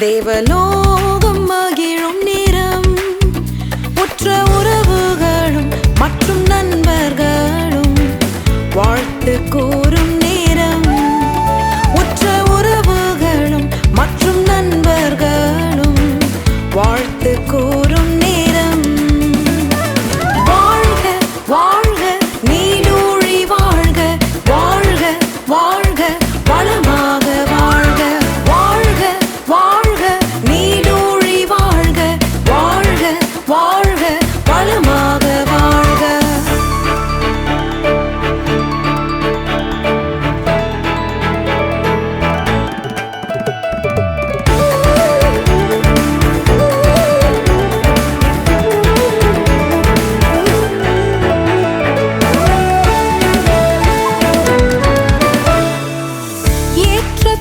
தேவலோகம் மகிழும் நேரம், உற்ற உறவுகளும் மற்றும் நண்பர்களும் வாழ்த்து கூறும் நேரம். உற்ற உறவுகளும் மற்றும் நண்பர்களும் வாழ்த்து கூறும் நேரம். வாழ்க வாழ்க நீடூழி வாழ்க, வாழ்க வாழ்க வளமாக வாழ்க. வாழ்க வாழ்க நீடூழி வாழ்க, வாழ்க வாழ்க வளமாக வாழ்க.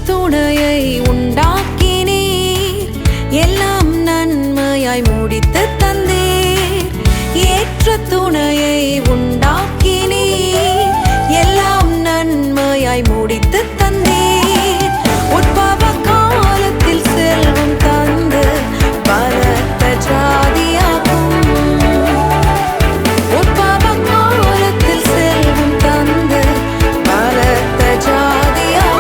துணையை உண்டாக்கினீர், எல்லாம் நன்மையாய் முடித்து தந்தீர். ஏற்ற துணையை உண்டாக்கினீர், எல்லாம் நன்மையாய் முடித்து தந்தீர். உற்பவ காலத்தில் செல்வம் தந்து பலத்த ஜாதியாகும். உற்பவ காலத்தில் செல்வம் தந்து பலத்த ஜாதியாகும்.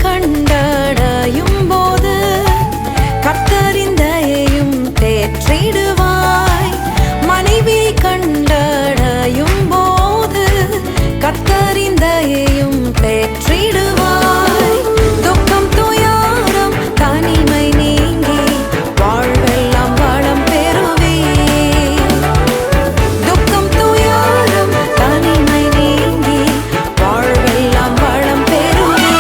கண்டடையும் போது கர்த்தரின் தயையும் தேற்றிடுவாய். மனைவியை கண்டடையும் போது கர்த்தரின் தயையும் தேற்றிடுவாய். துக்கம் துயரம் தனிமை நீங்கி வாழ்வெல்லாம் வளம் பெறுவே. துக்கம் துயரம் தனிமை நீங்கி வாழ்வெல்லாம் வளம் பெறுவே.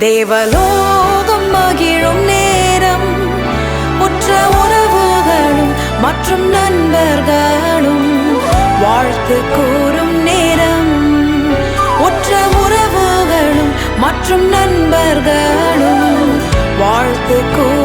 தேவலோகம் மகிழும் நேரம், உற்ற உறவுகளும் மற்றும் நண்பர்களும் வாழ்த்து கூறும் நேரம். உற்ற உறவுகளும் மற்றும் நண்பர்களும் வாழ்த்து கூறும்